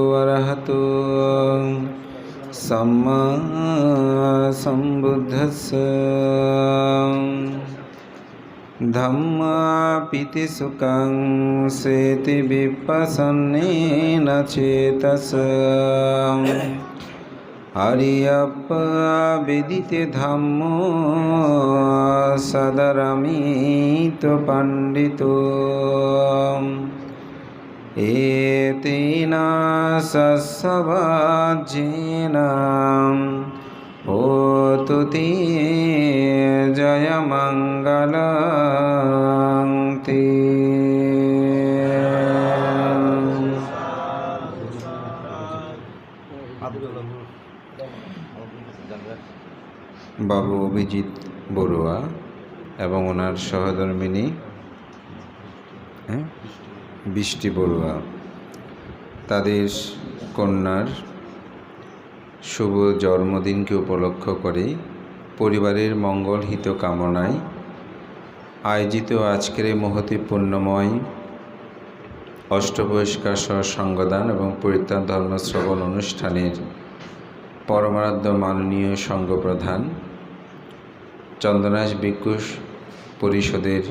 वरहतो सम्मा सम्बुद्धस्स धम्मापिति सुखं सेति विपश्यन्नेन चेतसा आर्यप्पविदिते धम्मो सदरमितो पण्डितो एतेन सस्सवाज्येन होतु ते जयमङ्गलं ते। বাবু অভিজিৎ বড়ুয়া এবং ওনার সহধর্মিনী বৃষ্টি বড়ুয়া তাদের কন্যার শুভ জন্মদিনকে উপলক্ষ করে পরিবারের মঙ্গল হিত কামনায় আয়োজিত আজকের এই মহতি পুণ্যময় অষ্টবহিষ্কার সঙ্গদান এবং পরিত্রাণ ধর্ম শ্রবণ অনুষ্ঠানের পরমারাধ্য মাননীয় সংঘপ্রধান চন্দনাইশ ভিক্ষু পরিষদের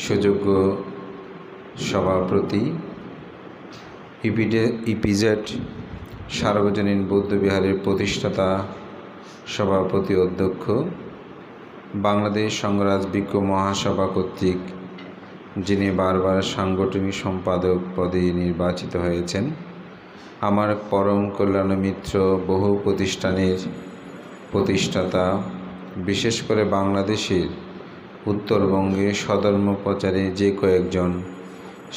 সুযোগ্য সভাপতি ইপিজেড সার্বজনীন বৌদ্ধবিহারের প্রতিষ্ঠাতা সভাপতি অধ্যক্ষ বাংলাদেশ সংঘরাজ ভিক্ষু মহাসভা কর্তৃক যিনি বারবার সাংগঠনিক সম্পাদক পদে নির্বাচিত হয়েছেন, আমার পরম কল্যাণ মিত্র, বহু প্রতিষ্ঠানের প্রতিষ্ঠাতা, বিশেষ করে বাংলাদেশের উত্তরবঙ্গে স্বধর্ম প্রচারে যে কয়েকজন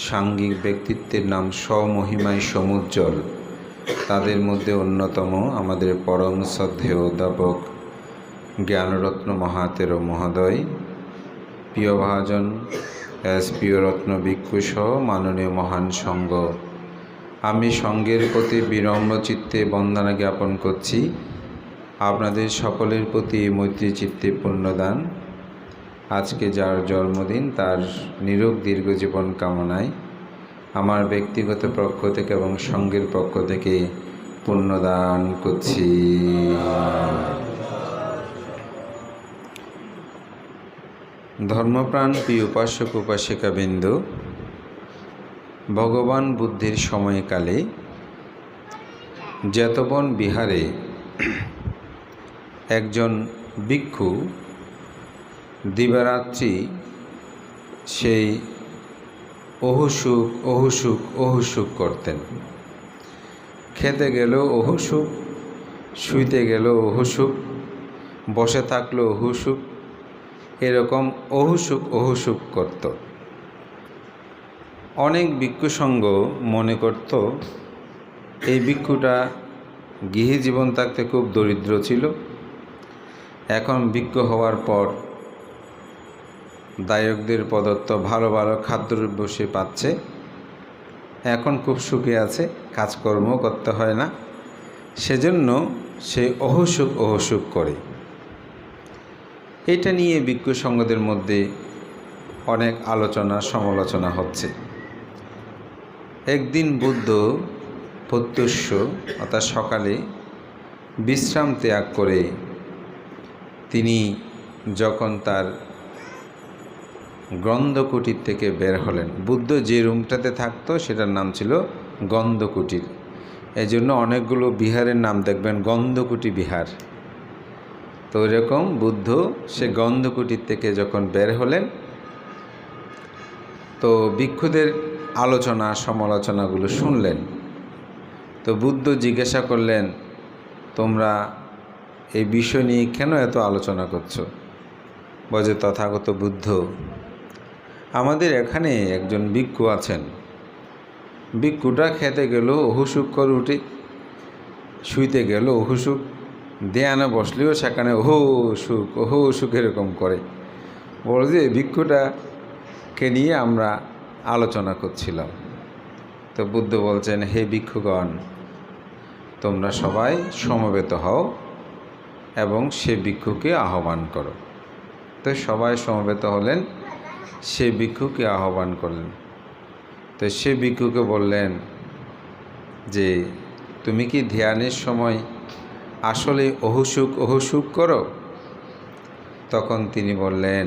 সাঙ্গিক ব্যক্তিত্বের নাম স্বমহিমায় সমুজ্জ্বল, তাদের মধ্যে অন্যতম আমাদের পরম শ্রদ্ধেয় অধ্যাপক জ্ঞানরত্ন মহাতেরো মহোদয়, প্রিয়ভাজন এস প্রিয়রত্ন ভিক্ষু সহ মাননীয় মহান সংঘ। আমি সংঘের প্রতি বিনম্র চিত্তে বন্দনা জ্ঞাপন করছি। আপনাদের সকলের প্রতি মৈত্রী চিত্তে পুণ্যদান। আজকে যার জন্মদিন তার নিরোগ দীর্ঘ জীবন কামনায় আমার ব্যক্তিগত পক্ষ থেকে এবং সংঘের পক্ষ থেকে পুণ্যদান করছি। ধর্মপ্রাণ প্রিয় উপাসক উপাসিকাবৃন্দ, ভগবান বুদ্ধের সময়কালে জেতবন বিহারে একজন ভিক্ষু দিবারাত্রি সেই অহুসুক করতেন। খেতে গেলেও অহুসুক, শুইতে গেলেও অহুসুক, বসে থাকলেও অহুসুক, এরকম অহুসুক করত। অনেক ভিক্ষু সংঘ মনে করত এই ভিক্ষুটা গৃহী জীবন থাকতে খুব দরিদ্র ছিল, এখন ভিক্ষু হওয়ার পর দায়কদের প্রদত্ত ভালো ভালো খাদ্যদ্রব্য সে পাচ্ছে, এখন খুব সুখে আছে, কাজকর্ম করতে হয় না, সেজন্য সে অহুসুক করে। এটা নিয়ে ভিক্ষু সংঘদের মধ্যে অনেক আলোচনা সমালোচনা হচ্ছে। একদিন বুদ্ধ প্রত্যুষ অর্থাৎ সকালে বিশ্রাম ত্যাগ করে তিনি যখন তার গন্ধকুটির থেকে বের হলেন, বুদ্ধ যে রুমটাতে থাকতো সেটার নাম ছিল গন্ধকুটির, এই জন্য অনেকগুলো বিহারের নাম দেখবেন গন্ধকুটি বিহার। তো এরকম বুদ্ধ সে গন্ধকুটির থেকে যখন বের হলেন, তো ভিক্ষুদের আলোচনা সমালোচনাগুলো শুনলেন। তো বুদ্ধ জিজ্ঞাসা করলেন, তোমরা এই বিষয় নিয়ে কেন এত আলোচনা করছো? বলে, তথাগত বুদ্ধ, আমাদের এখানে একজন ভিক্ষু আছেন, ভিক্ষুটা খেতে গেল অহুসুক করে উঠে, শুইতে গেল অহুসুক, ধ্যানে বসলেও সেখানে অহুসুক এরকম করে। বলে যে ভিক্ষুটাকে নিয়ে আমরা আলোচনা করছিলাম। তো বুদ্ধ বলছেন, হে ভিক্ষুগণ, তোমরা সবাই সমবেত হও এবং সে ভিক্ষুকে আহ্বান করো। তো সবাই সমবেত হলেন, সে ভিক্ষুকে আহ্বান করলেন। তো সে ভিক্ষুকে বললেন, যে তুমি কি ধ্যানের সময় আসলে অহুসুক করো? তখন তিনি বললেন,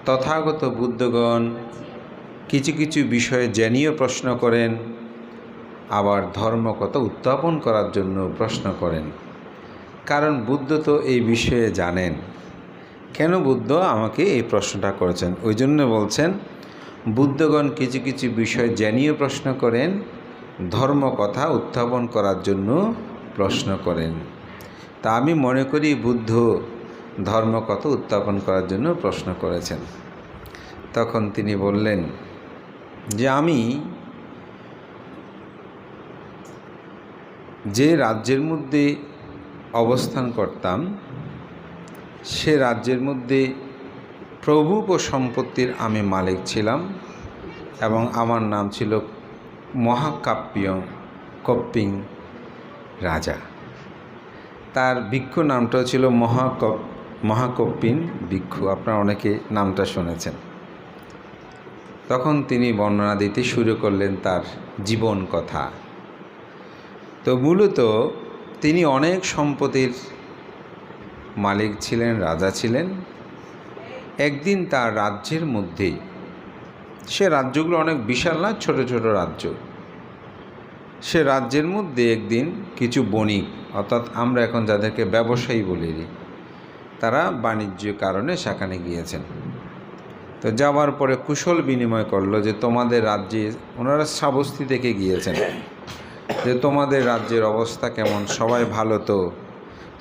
তথাগত বুদ্ধগণ কিছু কিছু বিষয়ে জেনেও প্রশ্ন করেন, আবার ধর্মকথা উত্থাপন করার জন্য প্রশ্ন করেন। কারণ বুদ্ধ তো এই বিষয়ে জানেন। কেন বুদ্ধ আমাকে এই প্রশ্নটা করেছেন? ওই জন্য বলছেন, বুদ্ধগণ কিছু কিছু বিষয় জেনেও প্রশ্ন করেন, ধর্মকথা উত্থাপন করার জন্য প্রশ্ন করেন। তা আমি মনে করি বুদ্ধ ধর্মকথা উত্থাপন করার জন্য প্রশ্ন করেছেন। তখন তিনি বললেন যে আমি যে রাজ্যের মধ্যে অবস্থান করতাম সে রাজ্যের মধ্যে প্রভু ও সম্পত্তির আমি মালিক ছিলাম এবং আমার নাম ছিল কপ্পিং রাজা। তার ভিক্ষু নামটাও ছিল মহাকপ্পিন ভিক্ষু। আপনারা অনেকে নামটা শুনেছেন। তখন তিনি বর্ণনা দিতে শুরু করলেন তার জীবন কথা। তো মূলত তিনি অনেক সম্পত্তির মালিক ছিলেন, রাজা ছিলেন। একদিন তার রাজ্যের মধ্যে, সে রাজ্যগুলো অনেক বিশাল না, ছোট ছোট রাজ্য, সে রাজ্যের মধ্যে একদিন কিছু বণিক, অর্থাৎ আমরা এখন যাদেরকে ব্যবসায়ী বলি, তারা বাণিজ্য কারণে সেখানে গিয়েছেন। তো যাওয়ার পরে কুশল বিনিময় করলো যে তোমাদের রাজ্যে, ওনারা শ্রাবস্তী থেকে গিয়েছেন, যে তোমাদের রাজ্যের অবস্থা কেমন, সবাই ভালো তো,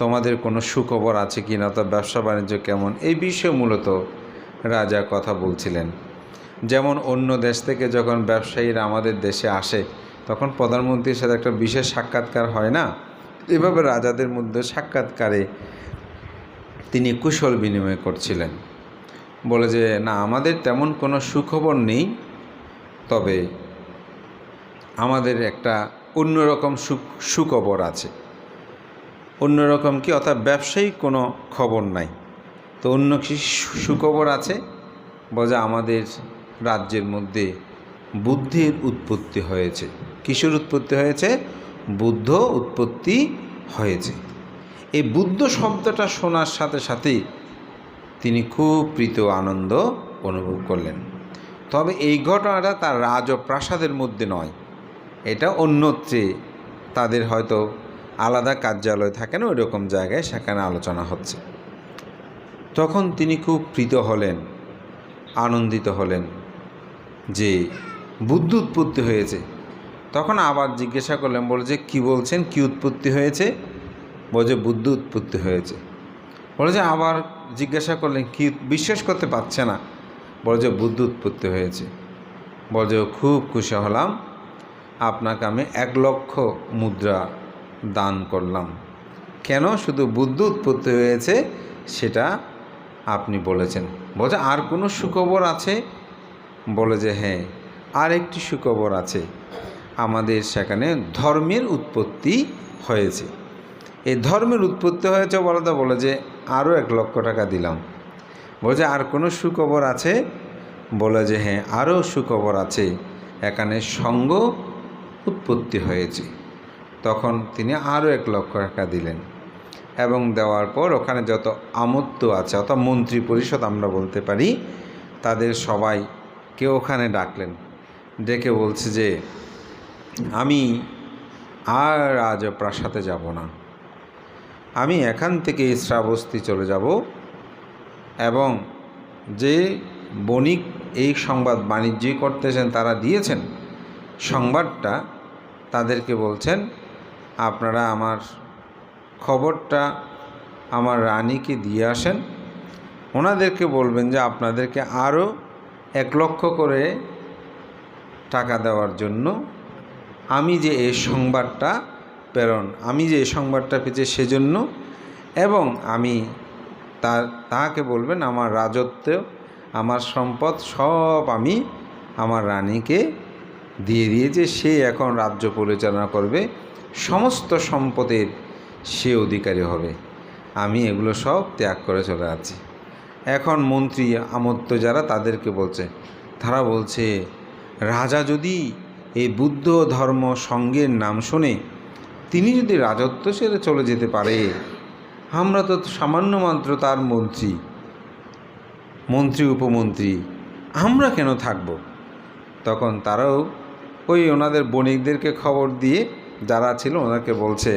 তোমাদের কোনো সুখবর আছে কি না, তো ব্যবসা বাণিজ্য কেমন, এই বিষয়ে মূলত রাজা কথা বলছিলেন। যেমন অন্য দেশ থেকে যখন ব্যবসায়ীরা আমাদের দেশে আসে তখন প্রধানমন্ত্রীর সাথে একটা বিশেষ সাক্ষাৎকার হয় না, এভাবে রাজাদের মধ্যে সাক্ষাৎকারে তিনি কুশল বিনিময় করছিলেন। বলে যে না, আমাদের তেমন কোনো সুখবর নেই, তবে আমাদের একটা অন্যরকম সুখবর আছে। অন্যরকম কি? অর্থাৎ ব্যবসায়িক কোনো খবর নাই, তো অন্য কি সুখবর আছে? বলে আমাদের রাজ্যের মধ্যে বুদ্ধের উৎপত্তি হয়েছে। কিসের উৎপত্তি হয়েছে? বুদ্ধ উৎপত্তি হয়েছে। এই বুদ্ধ শব্দটা শোনার সাথে সাথেই তিনি খুব প্রীত আনন্দ অনুভব করলেন। তবে এই ঘটনাটা তার রাজপ্রাসাদের মধ্যে নয়, এটা অন্যত্রে, তাদের হয়তো আলাদা কার্যালয় থাকে না, ওই রকম জায়গায় সেখানে আলোচনা হচ্ছে। তখন তিনি খুব প্রীত হলেন, আনন্দিত হলেন যে বুদ্ধ উৎপত্তি হয়েছে। তখন আবার জিজ্ঞাসা করলেন, বলে যে কী বলছেন, কী উৎপত্তি হয়েছে? বলে যে বুদ্ধ উৎপত্তি হয়েছে। বলে যে আবার জিজ্ঞাসা করলেন, কি? বিশ্বাস করতে পারছে না। বলে যে বুদ্ধ উৎপত্তি হয়েছে। বলে যে খুব খুশি হলাম, আপনাকে আমি 1 লক্ষ মুদ্রা দান করলাম। কেন? শুধু বুদ্ধ উৎপত্তি হয়েছে সেটা আপনি বলেছেন। বলে যে আর কোনো সুখবর আছে? বলে যে হ্যাঁ, আর একটি সুখবর আছে, আমাদের সেখানে ধর্মের উৎপত্তি হয়েছে। এই ধর্মের উৎপত্তি হয়েছে বলে যে আরও 1 লক্ষ টাকা দিলাম। বলে যে আর কোনো সুখবর আছে? বলে যে হ্যাঁ, আরও সুখবর আছে, এখানে সঙ্ঘ উৎপত্তি হয়েছে। তখন তিনি আরও 1 লক্ষ টাকা দিলেন এবং দেওয়ার পর ওখানে যত আমত্ত আছে, অর্থাৎ মন্ত্রী পরিষদ আমরা বলতে পারি, তাদের সবাইকে ওখানে ডাকলেন। ডেকে বলছে যে আমি আর আজ প্রাসাদে যাব না, আমি এখান থেকে শ্রাবস্তী চলে যাব এবং যে বণিক এই সংবাদ বাণিজ্য করতেছেন তারা দিয়েছেন সংবাদটা, তাদেরকে বলছেন আপনারা আমার খবরটা আমার রানীকে দিয়ে আসেন, ওনাদেরকে বলবেন যে আপনাদেরকে আরও 1 লক্ষ করে টাকা দেওয়ার জন্য আমি যে এই সংবাদটা পেয়েছি সেজন্য, এবং আমি তাহাকে বলবেন আমার রাজত্ব, আমার সম্পদ সব আমি আমার রানীকে দিয়ে দিয়েছি, সে এখন রাজ্য পরিচালনা করবে, সমস্ত সম্পদের সে অধিকারী হবে, আমি এগুলো সব ত্যাগ করে চলে যাচ্ছি। এখন মন্ত্রী আমত্ত যারা, তাদেরকে বলছে, তারা বলছে রাজা যদি এই বুদ্ধ ধর্ম সঙ্গের নাম শুনে তিনি যদি রাজত্ব ছেড়ে চলে যেতে পারে, আমরা তো সামান্য মাত্র তার মন্ত্রী উপমন্ত্রী, আমরা কেন থাকব? তখন তারাও ওই ওনাদের বণিকদেরকে খবর দিয়ে, যারা ছিল ওনাকে বলছে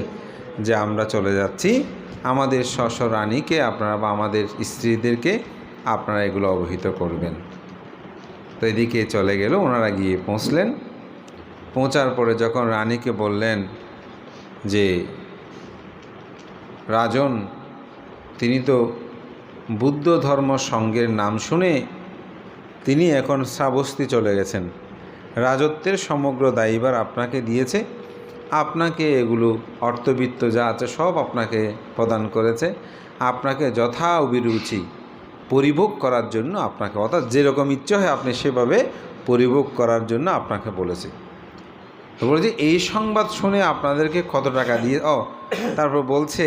যে আমরা চলে যাচ্ছি, আমাদের স্ব রানীকে আপনারা বা আমাদের স্ত্রীদেরকে আপনারা এগুলো অবহিত করবেন। তো এদিকে চলে গেল, ওনারা গিয়ে পৌঁছলেন। পৌঁছার পরে যখন রানীকে বললেন যে রাজন, তিনি তো বুদ্ধ ধর্ম সঙ্গের নাম শুনে তিনি এখন শ্রাবস্তি চলে গেছেন, রাজত্বের সমগ্র দায়িভার আপনাকে দিয়েছে, আপনাকে এগুলো অর্থবিত্ত যা আছে সব আপনাকে প্রদান করেছে, আপনাকে যথা অভিরুচি পরিভোগ করার জন্য আপনাকে, অর্থাৎ যেরকম ইচ্ছে হয় আপনি সেভাবে পরিভোগ করার জন্য আপনাকে বলেছে। তো বলছে এই সংবাদ শুনে আপনাদেরকে কত টাকা দিয়ে, তারপর বলছে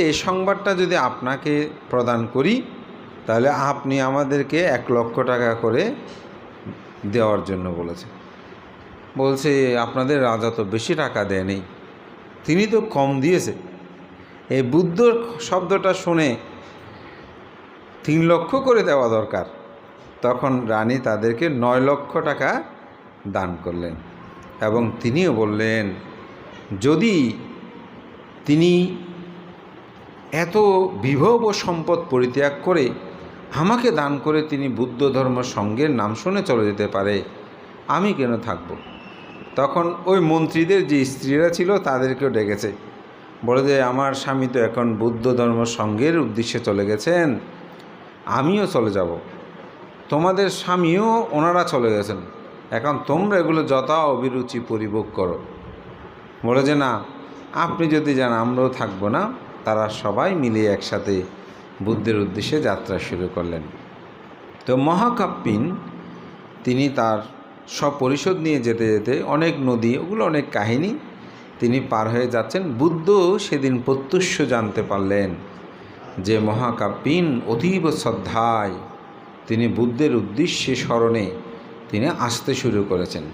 এই সংবাদটা যদি আপনাকে প্রদান করি তাহলে আপনি আমাদেরকে 1 লক্ষ টাকা করে দেওয়ার জন্য বলেছে। বলছে আপনাদের রাজা তো বেশি টাকা দেয়নি, তিনি তো কম দিয়েছে। এই বুদ্ধ শব্দটা শুনে 3 লক্ষ করে দেওয়া দরকার। তখন রানী তাদেরকে 9 লক্ষ টাকা দান করলেন এবং তিনিও বললেন যদি তিনি এত বিভব ও সম্পদ পরিত্যাগ করে আমাকে দান করে তিনি বুদ্ধ ধর্ম সঙ্গের নাম শুনে চলে যেতে পারে, আমি কেন থাকব? তখন ওই মন্ত্রীদের যে স্ত্রীরা ছিল তাদেরকেও ডেকেছে, বলে যে আমার স্বামী তো এখন বুদ্ধ ধর্ম সঙ্গের উদ্দেশ্যে চলে গেছেন, আমিও চলে যাব, তোমাদের স্বামীও ওনারা চলে গেছেন, এখন তোমরা এগুলো যথা অভিরুচি পরিভোগ করো। বলে যে না, আপনি যদি যান আমরাও থাকবো না। তারা সবাই মিলে একসাথে বুদ্ধের উদ্দেশ্যে যাত্রা শুরু করলেন। তো মহাকাব্যিন তিনি তার সব পরিষদ নিয়ে যেতে যেতে অনেক নদী, ওগুলো অনেক কাহিনী, তিনি পার হয়ে যাচ্ছেন। বুদ্ধ সেদিন প্রত্যুষ জানতে পারলেন যে মহাকাব্যিন অতীব শ্রদ্ধায় তিনি বুদ্ধের উদ্দেশ্যে স্মরণে তিনি আসতে শুরু করেছেন।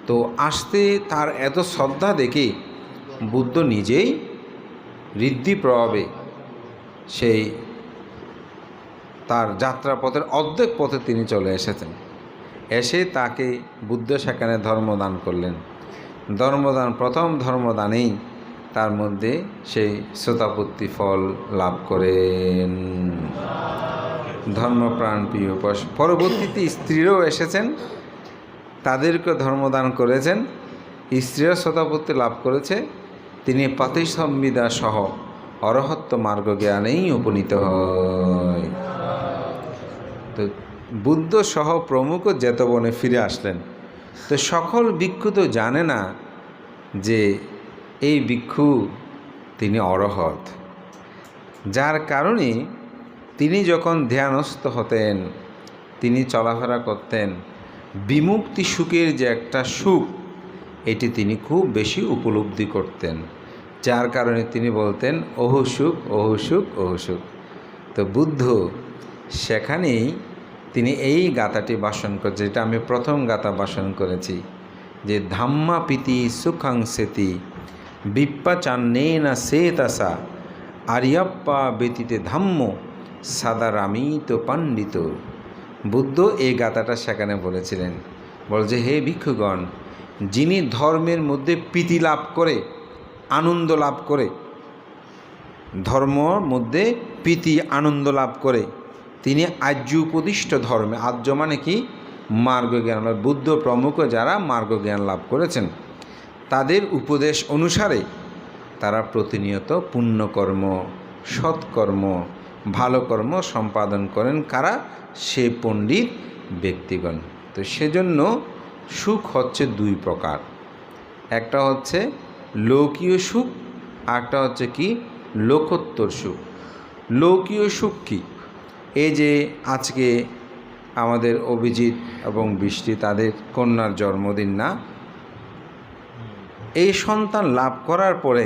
তো আসতে তার এত শ্রদ্ধা দেখে বুদ্ধ নিজেই ঋদ্ধি প্রভাবে সেই তার যাত্রাপথের অর্ধেক পথে তিনি চলে এসেছেন। এসে তাকে বুদ্ধ সেখানে ধর্মদান করলেন। প্রথম ধর্মদানেই তার মধ্যে সেই শ্রোতাপত্তি ফল লাভ করেন, ধর্মপ্রাণ প্রিয়। পরবর্তীতে স্ত্রীরাও এসেছেন, তাদেরকে ধর্মদান করেছেন, স্ত্রীরা শ্রোতাপত্তি লাভ করেছে। তিনি পাতিসম্বিদা সহ অরহত্ব মার্গ জ্ঞানেই উপনীত হয়। তো বুদ্ধ সহ প্রমুখ জেতবনে ফিরে আসলেন। তো সকল ভিক্ষু তো জানে না যে এই ভিক্ষু তিনি অরহত, যার কারণে তিনি যখন ধ্যানস্থ হতেন, তিনি চলাফেরা করতেন, বিমুক্তি সুখের যে একটা সুখ, এটি তিনি খুব বেশি উপলব্ধি করতেন, যার কারণে তিনি বলতেন ওহ সুখ, ওহ সুখ, ওহ সুখ। তো বুদ্ধ সেখানেই তিনি এই গাথাটি বাসন করেছে, যেটা আমি প্রথম গাথা বাসন করেছি, যে ধাম্মা পিতি সুখাংসেতি বিপ্পাচান্নেনা সেতাসা আরিয়াপ্পা ব্যতীতে ধাম্ম সাদারামিত পাণ্ডিত। বুদ্ধ এই গাথাটা সেখানে বলেছিলেন, বলছে হে ভিক্ষুগণ, যিনি ধর্মের মধ্যে প্রীতি লাভ করে, আনন্দ লাভ করে, ধর্মর মধ্যে প্রীতি আনন্দ লাভ করে, তিনি আর্য উপদিষ্ট ধর্মে, আর্য মানে কি মার্গজ্ঞান, বুদ্ধ প্রমুখ যারা মার্গজ্ঞান লাভ করেছেন তাদের উপদেশ অনুসারে তারা প্রতিনিয়ত পুণ্যকর্ম, সৎকর্ম, ভালো কর্ম সম্পাদন করেন। কারা? সে পণ্ডিত ব্যক্তিগণ। তো সেজন্য সুখ হচ্ছে 2 প্রকার, একটা হচ্ছে লৌকীয় সুখ, আরেকটা হচ্ছে কি লোকোত্তর সুখ। লৌকীয় সুখ কি? এই যে আজকে আমাদের অভিজিৎ এবং বৃষ্টি তাদের কন্যার জন্মদিন না, এই সন্তান লাভ করার পরে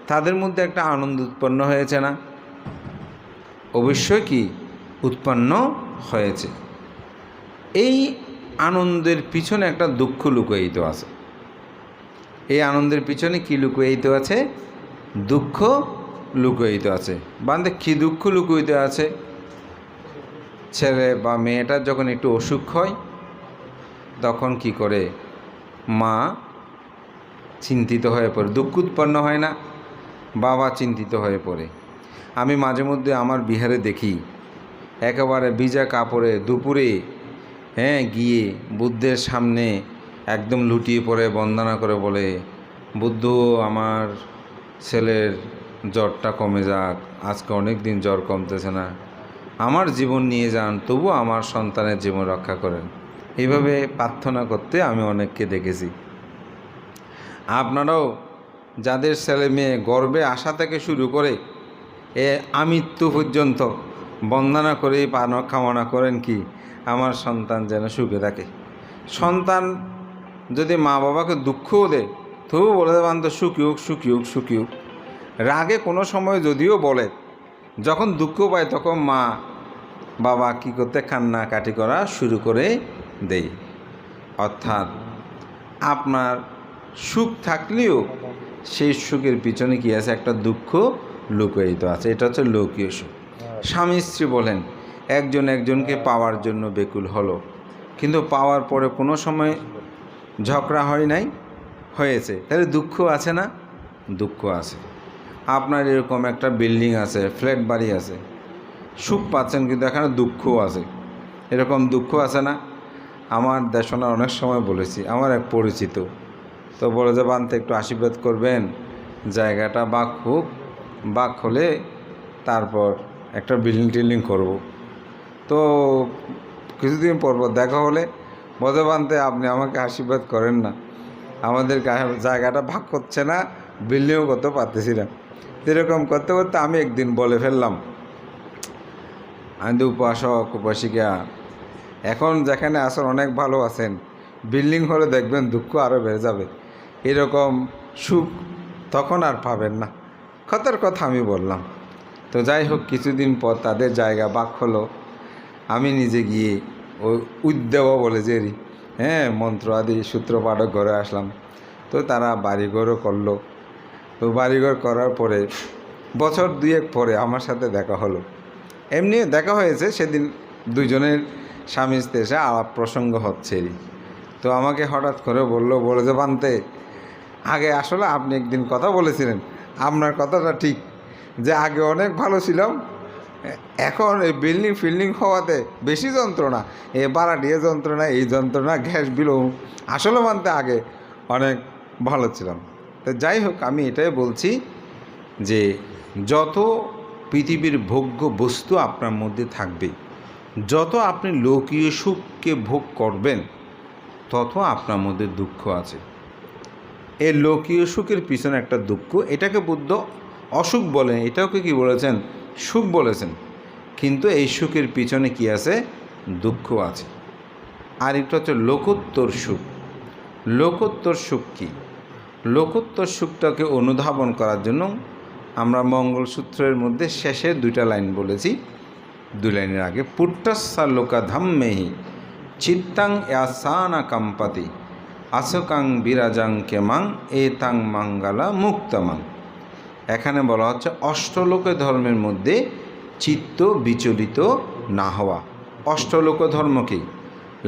তাদের মধ্যে একটা আনন্দ উৎপন্ন হয়েছে না? অবশ্যই কি উৎপন্ন হয়েছে। এই আনন্দের পিছনে একটা দুঃখ লুকায়িত আছে। এই আনন্দের পিছনে কি লুকায়িত আছে? দুঃখ লুকায়িত আছে। বান্দে কি দুঃখ লুকায়িত আছে? ছেলে বা মেয়েটার যখন একটু অসুখ হয় তখন কি করে? মা চিন্তিত হয়ে পড়ে, দুঃখ উৎপন্ন হয় না? বাবা চিন্তিত হয়ে পড়ে। আমি মাঝে মধ্যে আমার বিহারে দেখি একেবারে ভিজা কাপড়ে দুপুরে গিয়ে বুদ্ধের সামনে একদম লুটিয়ে পড়ে বন্দনা করে বলে, বুদ্ধ আমার ছেলের জ্বরটা কমে যাক, আজকে অনেক দিন জ্বর কমতেছে না, আমার জীবন নিয়ে যান, তবু আমার সন্তানের জীবন রক্ষা করেন। এইভাবে প্রার্থনা করতে আমি অনেককে দেখেছি। আপনারাও যাদের ছেলে মেয়ে গর্ভে আসা থেকে শুরু করে আমৃত্যু পর্যন্ত বন্দনা করেই কামনা করেন কি আমার সন্তান যেন সুখে থাকে। সন্তান যদি মা বাবাকে দুঃখও দেয় তবু বলে দেবেন তো সুখী হোক, সুখী হোক, সুখী হোক। রাগে কোনো সময় যদিও বলে, যখন দুঃখ পায় তখন মা বাবা কী করতে কান্নাকাটি করা শুরু করে দেয়। অর্থাৎ আপনার সুখ থাকলেও সেই সুখের পিছনে কি আছে? একটা দুঃখ লুকায়িত আছে। এটা হচ্ছে লৌকিক সুখ। স্বামী স্ত্রী বলেন, একজন একজনকে পাওয়ার জন্য বেকুল হলো, কিন্তু পাওয়ার পরে কোনো সময় ঝগড়া হয় নাই? হয়েছে। তাহলে দুঃখ আছে না? দুঃখ আছে। আপনার এরকম একটা বিল্ডিং আছে, ফ্ল্যাট বাড়ি আছে, সুখ পাচ্ছেন, কিন্তু এখানে দুঃখও আছে। এরকম দুঃখ আছে না? আমার দেশনার অনেক সময় বলেছি, আমার এক পরিচিত তো বলে যে বানতে একটু আশীর্বাদ করবেন, জায়গাটা বাক হোক, বাক হলে তারপর একটা বিল্ডিং করব। তো কিছুদিন পর দেখা হলে বলে বানতে আপনি আমাকে আশীর্বাদ করেন না, আমাদের জায়গাটা ভাগ করছে না, বিল্ডিংও করতে পারতেছি না। এরকম করতে করতে আমি একদিন বলে ফেললাম, আমি উপাসক উপাসিকা, এখন যেখানে আসেন অনেক ভালো আছেন, বিল্ডিং হলে দেখবেন দুঃখ আরও বেড়ে যাবে, এরকম সুখ তখন আর পাবেন না। কথার কথা আমি বললাম। তো যাই হোক, কিছুদিন পর তাদের জায়গা বাক হলো। আমি নিজে গিয়ে ওই উদ্দেব বলে যে মন্ত্র আদি সূত্রপাঠক ঘরে আসলাম। তো তারা বাড়িঘরও করলো। তো বাড়িঘর করার পরে বছর দুয়েক পরে আমার সাথে দেখা হলো। এমনি দেখা হয়েছে, সেদিন দুজনের স্বামী স্ত্রী এসে আলাপ প্রসঙ্গ হচ্ছেই। তো আমাকে হঠাৎ করে বলে যে বানতে, আগে আসলে আপনি একদিন কথা বলেছিলেন, আপনার কথাটা ঠিক, যে আগে অনেক ভালো ছিলাম, এখন এই ফিল্ডিং হওয়াতে বেশি যন্ত্রণা, বাড়াটিয়ে যন্ত্রণা, এই যন্ত্রণা, গ্যাস বিল, আসলে মানতে আগে অনেক ভালো ছিলাম। তো যাই হোক, আমি এটাই বলছি যে যত পৃথিবীর ভোগ্য বস্তু আপনার মধ্যে থাকবে, যত আপনি লৌকিক সুখকে ভোগ করবেন, তত আপনার মধ্যে দুঃখ আছে। এই লৌকিক সুখের পিছনে একটা দুঃখ, এটাকে বুদ্ধ অসুখ বলেন, এটাকে কি বলেছেন? সুখ বলেছেন। কিন্তু এই সুখের পিছনে কি আছে? দুঃখ আছে। আর একটা হচ্ছে লোকোত্তর সুখ। লোকোত্তর সুখ কি? লোকোত্তর সুখটাকে অনুধাবন করার জন্য আমরা মঙ্গলসূত্রের মধ্যে শেষে 2টা লাইন বলেছি। 2 লাইনের আগে, পুট্টাস্সা লোকাধাম্মেহি চিত্তাং ইয়াসানা কাম্পাতি আসকাং বিরাজাং কেমাং এতাং মাঙ্গালা মুক্তামাং। এখানে বলা হচ্ছে অষ্টলোক ধর্মের মধ্যে চিত্ত বিচলিত না হওয়া। অষ্টলোক ধর্ম কি?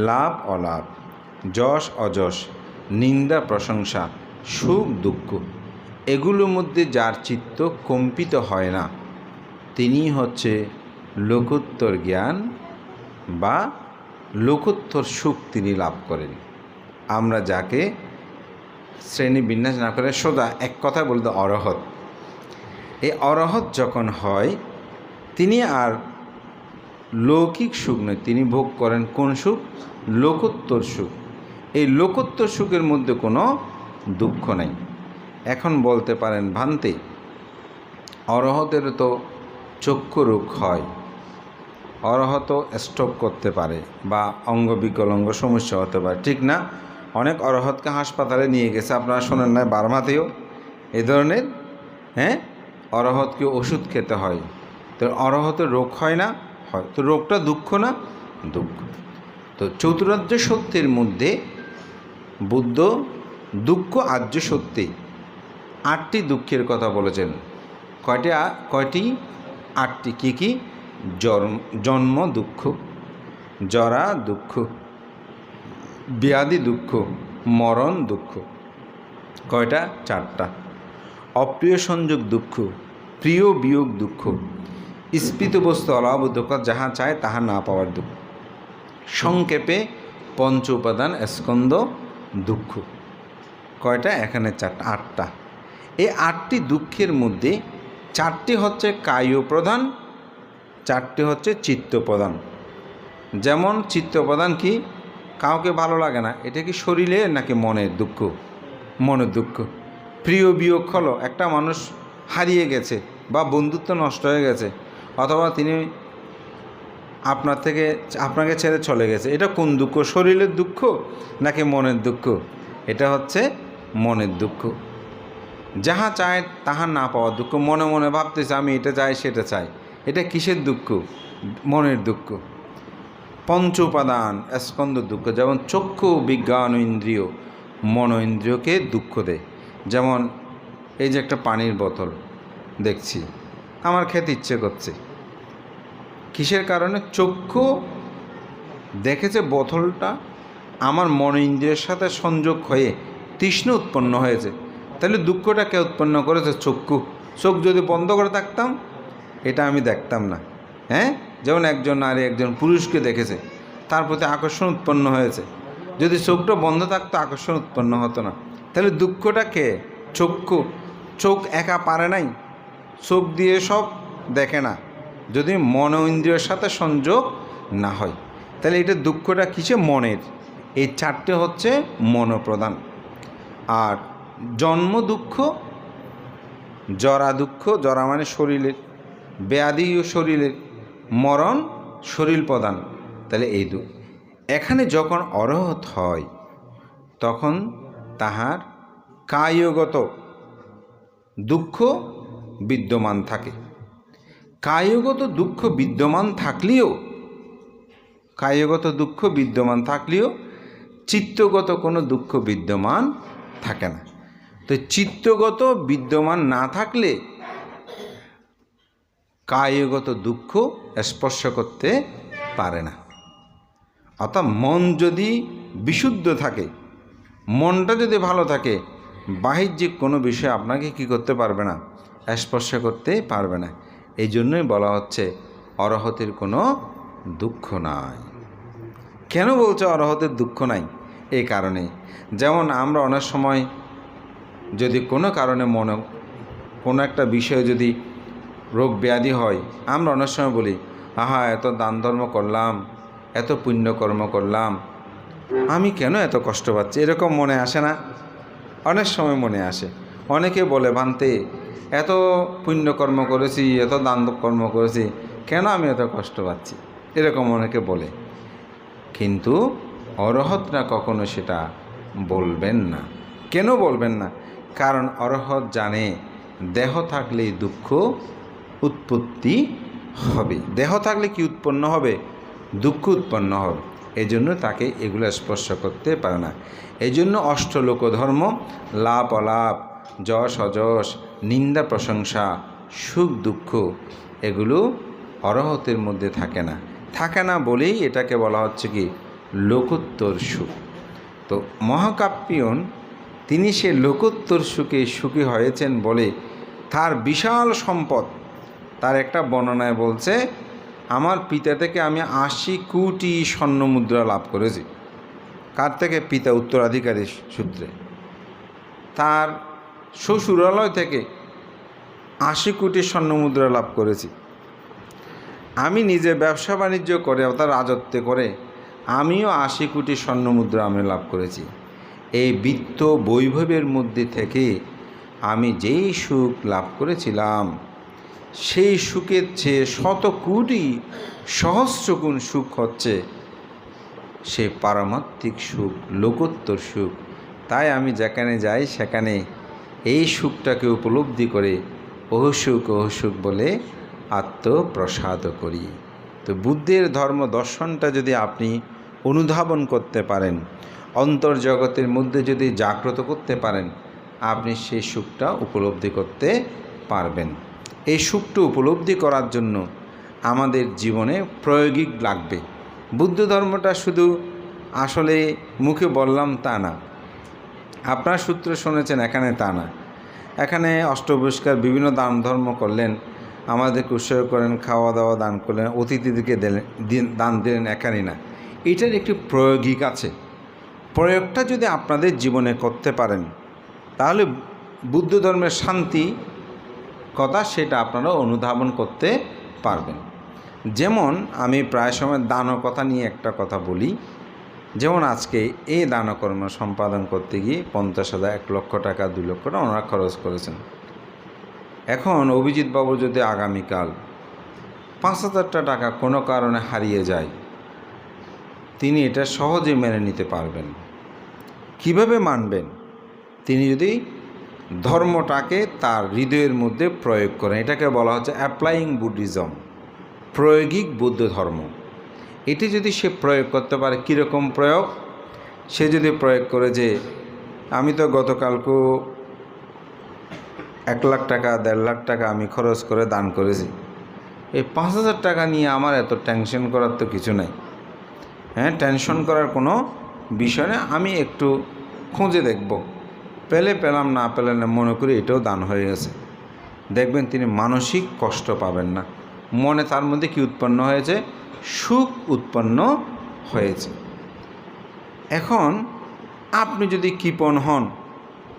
লাভ অলাভ, যশ অযশ, নিন্দা প্রশংসা, সুখ দুঃখ, এগুলোর মধ্যে যার চিত্ত কম্পিত হয় না, তিনি হচ্ছে লোকোত্তর জ্ঞান বা লোকোত্তর সুখ তিনি লাভ করেন। আমরা যাকে শ্রেণী বিন্যাস না করে সোজা এক কথা বলতে অরহত, এই অরহত যখন হয়, তিনি আর লৌকিক সুখ নয়, তিনি ভোগ করেন কোন সুখ? লোকোত্তর সুখ। এই লোকোত্তর সুখের মধ্যে কোনো দুঃখ নাই। এখন বলতে পারেন, ভান্তে অরহতের তো চক্ষু রোগ হয়, অরহত স্ট্রোক করতে পারে বা অঙ্গ বিকলাঙ্গ সমস্যা হতে পারে, ঠিক না? অনেক অরহতকে হাসপাতালে নিয়ে গেছে, আপনারা শোনেন না? বার্মাতেও এ ধরনের অরহতকে ওষুধ খেতে হয়। তো অরহতের রোগ হয় না? হয়। তো রোগটা দুঃখ না? দুঃখ। তো চতুরার্য সত্যের মধ্যে বুদ্ধ দুঃখ আর্য সত্যে 8টি দুঃখের কথা বলেছেন। কয়টি? 8টি। কী কী? জন্ম দুঃখ, জরা দুঃখ, ব্যাধি দুঃখ, মরণ দুঃখ। কয়টা? 4টা। অপ্রিয় সংযোগ দুঃখ, প্রিয় বিয়োগ দুঃখ, স্ফীত বস্তু অলাভ দুঃখ, যাহা চায় তাহা না পাওয়ার দুঃখ। সংক্ষেপে পঞ্চ উপাদান স্কন্ধ দুঃখ। কয়টা? এখানে 8টা। এই 8টি দুঃখের মধ্যে 4টি হচ্ছে কায় প্রধান, 4টি হচ্ছে চিত্ত প্রধান। যেমন চিত্ত প্রধান কি? কাউকে ভালো লাগে না, এটা কি শরীরে নাকি মনের দুঃখ? মনের দুঃখ। প্রিয় বিয়োগ হলো একটা মানুষ হারিয়ে গেছে বা বন্ধুত্ব নষ্ট হয়ে গেছে, অথবা তিনি আপনাকে ছেড়ে চলে গেছে, এটা কোন দুঃখ? শরীরের দুঃখ নাকি মনের দুঃখ? এটা হচ্ছে মনের দুঃখ। যাহা চায় তাহা না পাওয়ার দুঃখ, মনে মনে ভাবতেছে আমি এটা চাই সেটা চাই, এটা কিসের দুঃখ? মনের দুঃখ। পঞ্চ উপাদান স্কন্ধ দুঃখ, যেমন চক্ষু বিজ্ঞান ইন্দ্রিয় মন ইন্দ্রিয়কে দুঃখ দেয়। যেমন এই যে একটা পানির বোতল দেখছি, আমার খেতে ইচ্ছে করছে, কিসের কারণে? চক্ষু দেখেছে বোতলটা, আমার মন ইন্দ্রিয়ের সাথে সংযোগ হয়ে তৃষ্ণা উৎপন্ন হয়েছে। তাহলে দুঃখটা কে উৎপন্ন করেছে? চক্ষু। চোখ যদি বন্ধ করে থাকতাম এটা আমি দেখতাম না। হ্যাঁ, যেমন একজন নারী একজন পুরুষকে দেখেছে, তার প্রতি আকর্ষণ উৎপন্ন হয়েছে। যদি চোখটা বন্ধ থাকতো আকর্ষণ উৎপন্ন হতো না। তাহলে দুঃখটা কে? চক্ষু। চোখ একা পারে নাই, চোখ দিয়ে সব দেখে না, যদি মন ইন্দ্রিয়ের সাথে সংযোগ না হয়। তাহলে এটা দুঃখটা কিসে? মনের। এই 4টে হচ্ছে মনোপ্রধান। আর জন্ম দুঃখ, জরা দুঃখ, জরা মানে শরীরের, ব্যাধি ও শরীরের, মরণ শরীর প্রধান। তাহলে এই এখানে যখন অরহত হয় তখন তাহার কায়গত দুঃখ বিদ্যমান থাকে। কায়গত দুঃখ বিদ্যমান থাকলেও চিত্তগত কোনো দুঃখ বিদ্যমান থাকে না। তো চিত্তগত বিদ্যমান না থাকলে কায়গত দুঃখ স্পর্শ করতে পারে না। অর্থাৎ মন যদি বিশুদ্ধ থাকে, মনটা যদি ভালো থাকে, বাহ্যিক কোনো বিষয় আপনাকে কি করতে পারবে না? স্পর্শ করতে পারবে না। এই জন্যই বলা হচ্ছে অরহতের কোনো দুঃখ নাই। কেন বলছে অরহতের দুঃখ নাই? এই কারণে, যেমন আমরা অনেক সময় যদি কোনো কারণে কোনো একটা বিষয়ে যদি রোগ ব্যাধি হয়, আমরা অনেক সময় বলি আহা এত দান ধর্ম করলাম, এত পুণ্যকর্ম করলাম, আমি কেন এত কষ্ট পাচ্ছি? এরকম মনে আসে না? অনেক সময় মনে আসে। অনেকে বলে ভান্তে এত পুণ্যকর্ম করেছি, এত দান কর্ম করেছি, কেন আমি এত কষ্ট পাচ্ছি? এরকম অনেকে বলে। কিন্তু অরহতরা কখনো সেটা বলবেন না। কেন বলবেন না? কারণ অরহত জানে দেহ থাকলেই দুঃখ উৎপত্তি হবে। দেহ থাকলে কি উৎপন্ন হবে? দুঃখ উৎপন্ন হবে। এই জন্য তাকে এগুলো স্পর্শ করতে পারে না। এই জন্য অষ্টলোক ধর্ম, লাভ অলাভ, যশ অযশ, নিন্দা প্রশংসা, সুখ দুঃখ, এগুলো অরহতের মধ্যে থাকে না বলেই এটাকে বলা হচ্ছে কি লোকোত্তর সুখ। তো মহাকাব্যিয়ন তিনি সে লোকোত্তর সুখে সুখী হয়েছেন বলে তার বিশাল সম্পদ, তার একটা বর্ণনায় বলছে আমার পিতা থেকে আমি 80 কোটি স্বর্ণমুদ্রা লাভ করেছি। কার থেকে? পিতা উত্তরাধিকারী সূত্রে। তার শ্বশুরালয় থেকে 80 কোটি স্বর্ণমুদ্রা লাভ করেছি। আমি নিজে ব্যবসা বাণিজ্য করে অর্থাৎ রাজত্বে করে আমিও 80 কোটি স্বর্ণমুদ্রা আমি লাভ করেছি। এই বিত্ত বৈভবের মধ্যে থেকে আমি যেই সুখ লাভ করেছিলাম সেই সুখের চেয়ে শত কোটি সহস্রগুণ সুখ হচ্ছে সে পারমাত্মিক সুখ, লোকোত্তর সুখ। তাই আমি যেখানে যাই সেখানে এই সুখটাকে উপলব্ধি করে অহসুখ বলে আত্মপ্রসাদ করি। তো বুদ্ধের ধর্ম দর্শনটা যদি আপনি অনুধাবন করতে পারেন, অন্তর্জগতের মধ্যে যদি জাগ্রত করতে পারেন, আপনি সেই সুখটা উপলব্ধি করতে পারবেন। এই সুখটা উপলব্ধি করার জন্য আমাদের জীবনে প্রায়োগিক লাগবে। বুদ্ধ ধর্মটা শুধু আসলে মুখে বললাম তা না, আপনার সূত্র শুনেছেন এখানে তা না। এখানে অষ্টবস্কার বিভিন্ন দান ধর্ম করলেন, আমাদেরকে উৎসাহ করেন, খাওয়া দাওয়া দান করলেন, অতিথিদেরকে দান দিলেন, এখানেই না। এটার একটি প্রায়োগিক আছে। প্রয়োগটা যদি আপনাদের জীবনে করতে পারেন, তাহলে বুদ্ধ ধর্মের শান্তি কথা সেটা আপনারা অনুধাবন করতে পারবেন। যেমন আমি প্রায় সময় দানর কথা নিয়ে একটা কথা বলি। যেমন আজকে এই দানকর্ম সম্পাদন করতে গিয়ে 50,000, 1 লক্ষ টাকা, 2 লক্ষ টাকা ওনারা খরচ করেছেন। এখন অভিজিৎ বাবু যদি আগামীকাল 5,000 টাকা কোনো কারণে হারিয়ে যায়, তিনি এটা সহজে মেনে নিতে পারবেন। কিভাবে মানবেন? তিনি যদি ধর্মটাকে তার হৃদয়ের মধ্যে প্রয়োগ করেন। এটাকে বলা হচ্ছে অ্যাপ্লাইং বুদ্ধিজম, প্রায়োগিক বৌদ্ধ ধর্ম। এটি যদি সে প্রয়োগ করতে পারে, কীরকম প্রয়োগ? সে যদি প্রয়োগ করে যে আমি তো গতকালকেও 1 লাখ টাকা, 1.5 লাখ টাকা আমি খরচ করে দান করেছি, এই 5,000 টাকা নিয়ে আমার এত টেনশন করার তো কিছু নাই। হ্যাঁ, টেনশন করার কোনো বিষয় না, আমি একটু খুঁজে দেখব, পেলে পেলাম, না পেলে না, মনে করি এটাও দান হয়ে গেছে। দেখবেন তিনি মানসিক কষ্ট পাবেন না। মনে তার মধ্যে কি উৎপন্ন হয়েছে? সুখ উৎপন্ন হয়েছে। এখন আপনি যদি কৃপণ হন,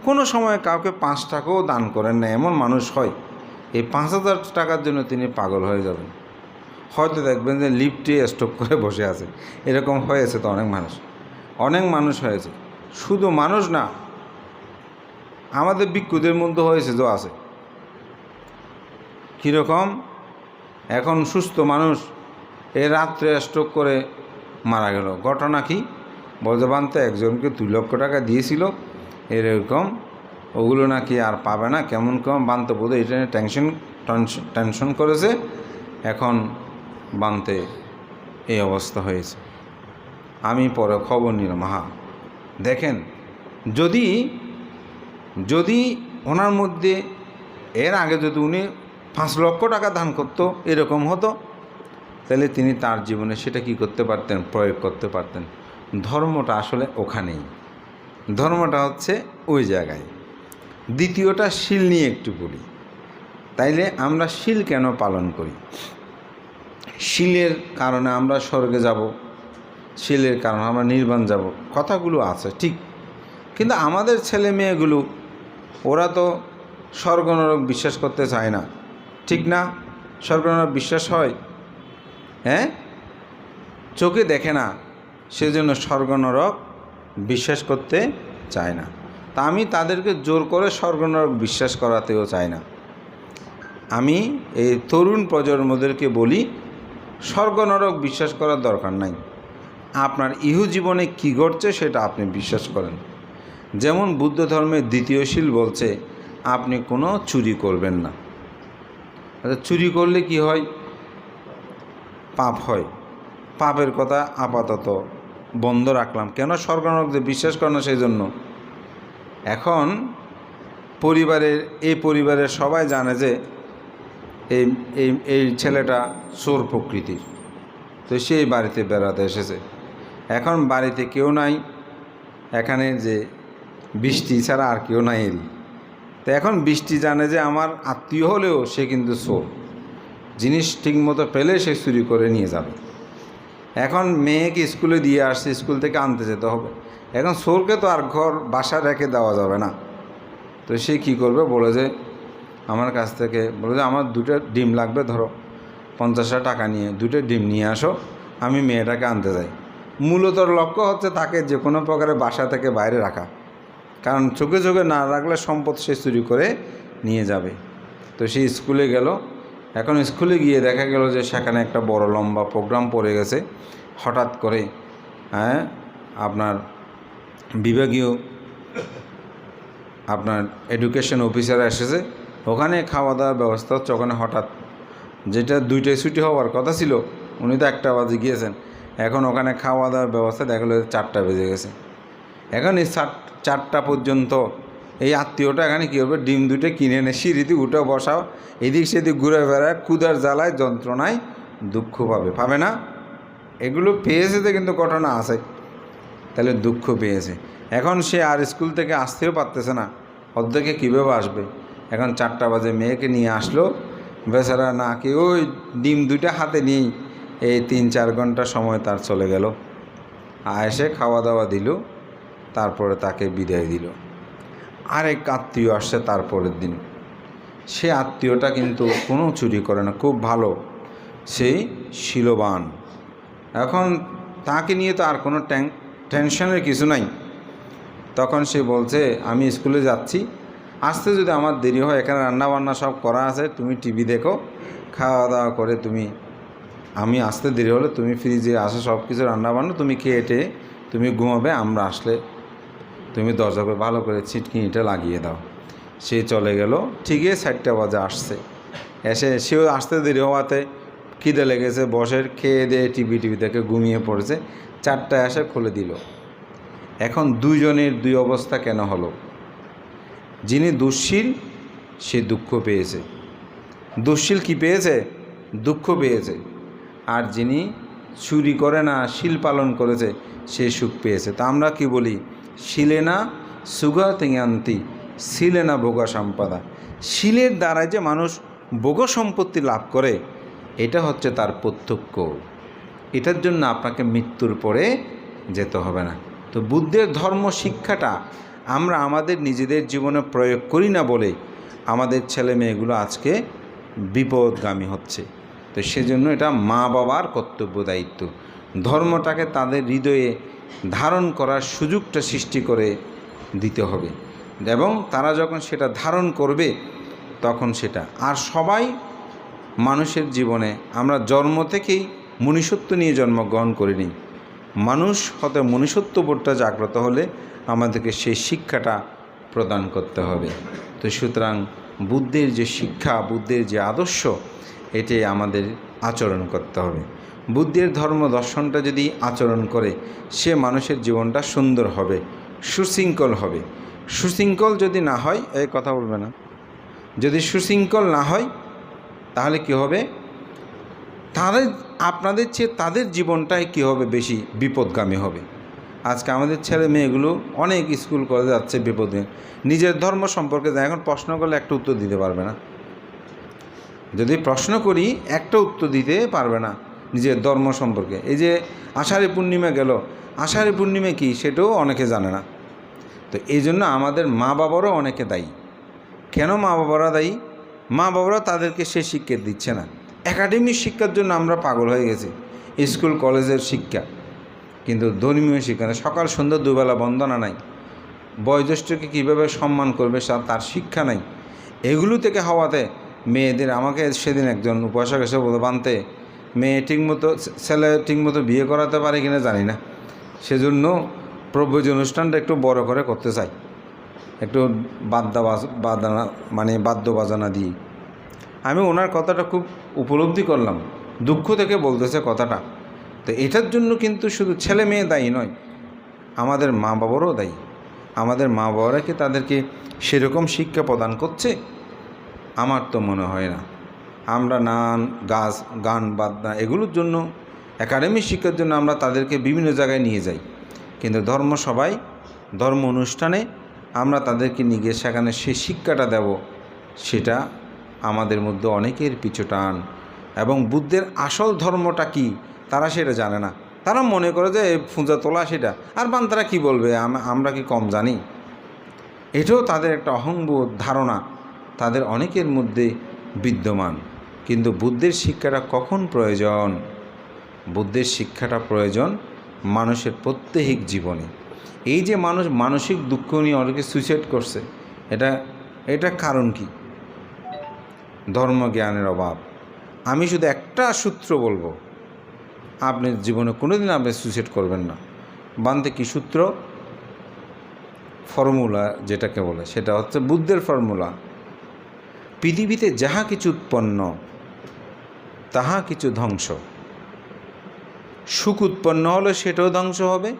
কোনো সময় কাউকে 5 টাকাও দান করেন না, এমন মানুষ হয়, এই 5,000 টাকার জন্য তিনি পাগল হয়ে যাবেন। হয়তো দেখবেন যে লিফটে স্টপ করে বসে আছে। এরকম হয়েছে তো অনেক মানুষ হয়েছে। শুধু মানুষ না, আমাদের ভিক্ষুদের মধ্যে হয়েছে যে আছে। কীরকম? এখন সুস্থ মানুষ এ রাত্রে স্ট্রোক করে মারা গেল। ঘটনা কি? বলতে একজনকে 2 লক্ষ টাকা দিয়েছিল, এরকম ওগুলো নাকি আর পাবে না, কেমন বানতে বোধ এটা টেনশন করেছে, এখন বানতে এই অবস্থা হয়েছে। আমি পরে খবর নিলাম, দেখেন, যদি ওনার মধ্যে এর আগে যদি উনি 5 লক্ষ টাকা দান করতো, এরকম হতো, তাহলে তিনি তার জীবনে সেটা কি করতে পারতেন? প্রয়োগ করতে পারতেন। ধর্মটা আসলে ওখানেই, ধর্মটা হচ্ছে ওই জায়গায়। দ্বিতীয়টা শীল নিয়ে একটু বলি। তাইলে আমরা শীল কেন পালন করি? শীলের কারণে আমরা স্বর্গে যাব, শীলের কারণে আমরা নির্বাণ যাব, কথাগুলো আছে ঠিক। কিন্তু আমাদের ছেলে মেয়েগুলো ওরা তো স্বর্গ নরক বিশ্বাস করতে চায় না, ঠিক না? স্বর্গ নরক বিশ্বাস হয়? হ্যাঁ, চোখে দেখে না, সেজন্য স্বর্গ নরক বিশ্বাস করতে চায় না। তা আমি তাদেরকে জোর করে স্বর্গ নরক বিশ্বাস করাতেও চাই না। আমি এই তরুণ প্রজন্মদেরকে বলি, স্বর্গ নরক বিশ্বাস করার দরকার নাই। আপনার ইহু জীবনে কী ঘটছে সেটা আপনি বিশ্বাস করেন। যেমন বুদ্ধ ধর্মের দ্বিতীয় শীল বলছে আপনি কোনো চুরি করবেন না। আচ্ছা, চুরি করলে কি হয়? পাপ হয়। পাপের কথা আপাতত বন্ধ রাখলাম, কেন? স্বর্গ নরক যে বিশ্বাস করে না সেই জন্য। এখন পরিবারের সবাই জানে যে এই ছেলেটা চোর প্রকৃতির, তো সেই বাড়িতে বেড়াতে এসেছে। এখন বাড়িতে কেউ নাই, এখানে যে বৃষ্টি ছাড়া আর কেউ নাই এরই। তো এখন বৃষ্টি জানে যে আমার আত্মীয় হলেও সে কিন্তু চোর, জিনিস ঠিকমতো পেলে সে চুরি করে নিয়ে যাবে। এখন মেয়েকে স্কুলে দিয়ে আসছে, স্কুল থেকে আনতে যেতে হবে। এখন চোরকে তো আর বাসা রেখে দেওয়া যাবে না। তো সে কী করবে? বলে যে আমার কাছ থেকে বলে যে আমার 2টা ডিম লাগবে, ধরো 50,000 টাকা নিয়ে 2টা ডিম নিয়ে আসো, আমি মেয়েটাকে আনতে যাই। মূলত লক্ষ্য হচ্ছে তাকে যে কোনো প্রকারে বাসা থেকে বাইরে রাখা, কারণ চোখে চোখে না রাখলে সম্পদ সে চুরি করে নিয়ে যাবে। তো সে স্কুলে গেল। এখন স্কুলে গিয়ে দেখা গেল যে সেখানে একটা বড় লম্বা প্রোগ্রাম পড়ে গেছে। হঠাৎ করে আপনার বিভাগীয় আপনার এডুকেশন অফিসার এসেছে, ওখানে খাওয়া দাওয়ার ব্যবস্থা হচ্ছে। ওখানে হঠাৎ যেটা 2টায় ছুটি হওয়ার কথা ছিল, উনি তো 1টা বাজে গিয়েছেন। এখন ওখানে খাওয়া দাওয়ার ব্যবস্থা দেখা গেলো 4টা বেজে গেছে। এখন এই 4টা পর্যন্ত এই আত্মীয়টা এখানে কী করবে, ডিম 2টা কিনে এনে সিঁড়িতে উঠে বসাও, এদিক সেদিক ঘুরে বেড়ায়, ক্ষুধার জ্বালায় যন্ত্রণায় দুঃখ পাবে না? এগুলো পেয়েছে তো, কিন্তু ঘটনা আছে, তাহলে দুঃখ পেয়েছে। এখন সে আর স্কুল থেকে আসতেও পারতেছে না, অর্ধেকে কীভাবে আসবে। এখন 4টা বাজে মেয়েকে নিয়ে আসলো, বেচারা না কি ওই ডিম 2টা হাতে নিয়েই এই 3-4 ঘন্টা সময় তার চলে গেল। এসে খাওয়া দাওয়া দিল, তারপরে তাকে বিদায় দিল। আরেক আত্মীয় আসছে তারপরের দিন। সে আত্মীয়টা কিন্তু কোনো চুরি করে না, খুব ভালো, সেই শিলবান। এখন তাকে নিয়ে তো আর কোনো টেনশনের কিছু নাই। তখন সে বলছে, আমি স্কুলে যাচ্ছি, আসতে যদি আমার দেরি হয়, এখানে রান্নাবান্না সব করা আছে, তুমি টিভি দেখো, খাওয়া দাওয়া করে আমি আসতে দেরি হলে তুমি ফ্রিজে আসো সব কিছু রান্নাবান্না, তুমি খেয়ে টেয়ে তুমি ঘুমাবে, আমরা আসলে তুমি দরজাকে ভালো করে ছিটকিনিটা লাগিয়ে দাও। সে চলে গেল, ঠিকই 4টা বাজে আসছে। সেও আসতে দেরি হওয়াতে খিদে লেগেছে, বসে খেয়ে দিয়ে টিভি দেখে ঘুমিয়ে পড়েছে। 4টায় এসে খুলে দিল। এখন দুজনের দুই অবস্থা কেন হলো? যিনি দুঃশীল সে দুঃখ পেয়েছে, দুঃশীল কি পেয়েছে? দুঃখ পেয়েছে। আর যিনি চুরি করে না, শীল পালন করেছে, সে সুখ পেয়েছে। তা আমরা কি বলি, শিলে না সুগা তিঙান্তি, শিলে না ভোগা সম্পদা। শিলের দ্বারায় যে মানুষ ভোগ সম্পত্তি লাভ করে, এটা হচ্ছে তার প্রত্যক্ষ। এটার জন্য আপনাকে মৃত্যুর পরে যেতে হবে না। তো বুদ্ধের ধর্ম শিক্ষাটা আমরা আমাদের নিজেদের জীবনে প্রয়োগ করি না বলে আমাদের ছেলে মেয়েগুলো আজকে বিপদগামী হচ্ছে। তো সেজন্য এটা মা বাবার কর্তব্য দায়িত্ব, ধর্মটাকে তাদের হৃদয়ে ধারণ করার সুযোগটা সৃষ্টি করে দিতে হবে। এবং তারা যখন সেটা ধারণ করবে তখন সেটা আর সবাই মানুষের জীবনে, আমরা জন্ম থেকেই মনুষ্যত্ব নিয়ে জন্মগ্রহণ করিনি। মানুষ হতে মনুষ্যত্ববোধটা জাগ্রত হলে আমাদেরকে সেই শিক্ষাটা প্রদান করতে হবে। তো সুতরাং বুদ্ধের যে শিক্ষা, বুদ্ধের যে আদর্শ, এটাই আমাদের আচরণ করতে হবে। বুদ্ধের ধর্ম দর্শনটা যদি আচরণ করে, সে মানুষের জীবনটা সুন্দর হবে, সুশৃঙ্খল হবে। সুশৃঙ্খল যদি না হয়, এই কথা বলবে না, যদি সুশৃঙ্খল না হয় তাহলে কি হবে, আপনাদের চেয়ে তাদের জীবনটাই কী হবে, বেশি বিপদগামী হবে। আজকে আমাদের ছেলে মেয়েগুলো অনেক স্কুল কলেজে যাচ্ছে বিপদে, নিজের ধর্ম সম্পর্কে এখন প্রশ্ন করলে একটা উত্তর দিতে পারবে না। যদি প্রশ্ন করি একটা উত্তর দিতে পারবে না নিজের ধর্ম সম্পর্কে। এই যে আষাঢ়ী পূর্ণিমা গেল, আষাঢ়ী পূর্ণিমা কী সেটাও অনেকে জানে না। তো এই জন্য আমাদের মা বাবারও অনেকে দায়ী। কেন মা বাবারা দায়ী? মা বাবারা তাদেরকে সে শিক্ষা দিচ্ছে না। একাডেমিক শিক্ষার জন্য আমরা পাগল হয়ে গেছি, স্কুল কলেজের শিক্ষা, কিন্তু ধর্মীয় শিক্ষা না। সকাল সন্ধ্যা দুবেলা বন্দনা নাই, বয়োজ্যেষ্ঠকে কীভাবে সম্মান করবে তার শিক্ষা নাই। এগুলো থেকে হওয়াতে মেয়েদের, আমাকে সেদিন একজন উপাসক এসে বলে, বানতে মেয়ে ঠিকমতো, ছেলে ঠিকমতো বিয়ে করাতে পারে কিনা জানি না, সেজন্য প্রভোজ অনুষ্ঠানটা একটু বড় করে করতে চাই, একটু বাদ্য বাজানা দিয়ে। আমি ওনার কথাটা খুব উপলব্ধি করলাম, দুঃখ থেকে বলতেছে কথাটা। তো এটার জন্য কিন্তু শুধু ছেলে মেয়ে দায়ী নয়, আমাদের মা বাবারও দায়ী। আমাদের মা বাবারা কি তাদেরকে সেরকম শিক্ষা প্রদান করছে? আমার তো মনে হয় না। আমরা গান বাজনা এগুলোর জন্য, একাডেমিক শিক্ষার জন্য আমরা তাদেরকে বিভিন্ন জায়গায় নিয়ে যাই, কিন্তু ধর্ম অনুষ্ঠানে আমরা তাদেরকে নিয়ে গিয়ে সেখানে সেই শিক্ষাটা দেব, সেটা আমাদের মধ্যে অনেকের পিছু টান। এবং বুদ্ধের আসল ধর্মটা কি তারা সেটা জানে না। তারা মনে করে যে পূজা তোলা সেটা, আর তারা কি বলবে, আমরা কি কম জানি? এটাও তাদের একটা অহংবোধ ধারণা তাদের অনেকের মধ্যে বিদ্যমান। কিন্তু বুদ্ধের শিক্ষাটা কখন প্রয়োজন? বুদ্ধের শিক্ষাটা প্রয়োজন মানুষের প্রত্যেক জীবনে। এই যে মানুষ মানসিক দুঃখ নিয়ে অনেকে সুইসাইড করছে, এটা কারণ কি? ধর্মজ্ঞানের অভাব। আমি শুধু একটা সূত্র বলবো, আপনার জীবনে কোনোদিন আপনি সুইসাইড করবেন না। বানতে কি সূত্র? ফর্মুলা যেটাকে বলে, সেটা হচ্ছে বুদ্ধের ফর্মুলা। পৃথিবীতে যাহা কিছু উৎপন্ন তাহা কিছু ধ্বংস। সুখ উৎপন্ন হলে সেটাও ধ্বংস হবে,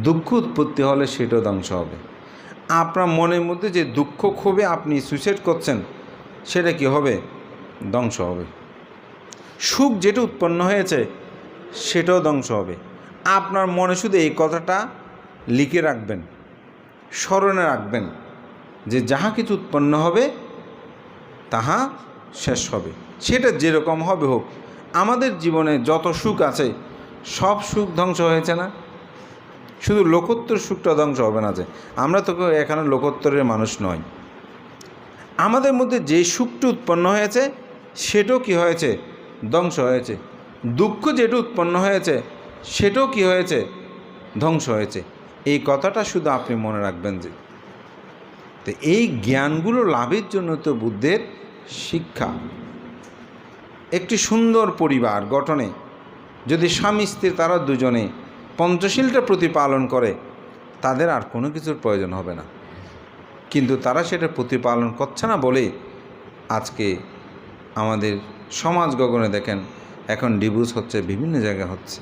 দুঃখ উৎপত্তি হলে সেটাও ধ্বংস হবে। আপনার মনের মধ্যে যে দুঃখ ক্ষোভে আপনি সুইসাইড করছেন, সেটা কি হবে? ধ্বংস হবে। সুখ যেটা উৎপন্ন হয়েছে সেটাও ধ্বংস হবে। আপনার মনে শুধু এই কথাটা লিখে রাখবেন, স্মরণে রাখবেন যে যাহা কিছু উৎপন্ন হবে তাহা শেষ হবে, সেটা যেরকম হবে হোক। আমাদের জীবনে যত সুখ আছে সব সুখ ধ্বংস হয়েছে না? শুধু লোকোত্তর সুখটা ধ্বংস হবে না। যে আমরা তো এখানে লোকোত্তরের মানুষ নয়। আমাদের মধ্যে যে সুখটা উৎপন্ন হয়েছে সেটাও কি হয়েছে? ধ্বংস হয়েছে। দুঃখ যেটা উৎপন্ন হয়েছে সেটাও কি হয়েছে? ধ্বংস হয়েছে। এই কথাটা শুধু আপনি মনে রাখবেন। যে তো এই জ্ঞানগুলো লাভের জন্য তো বুদ্ধের শিক্ষা। একটি সুন্দর পরিবার গঠনে যদি স্বামী স্ত্রী তারা দুজনে পঞ্চশীলটা প্রতিপালন করে, তাদের আর কোনো কিছুর প্রয়োজন হবে না। কিন্তু তারা সেটা প্রতিপালন করছে না বলে আজকে আমাদের সমাজ গগনে দেখেন এখন ডিভোর্স হচ্ছে, বিভিন্ন জায়গায় হচ্ছে।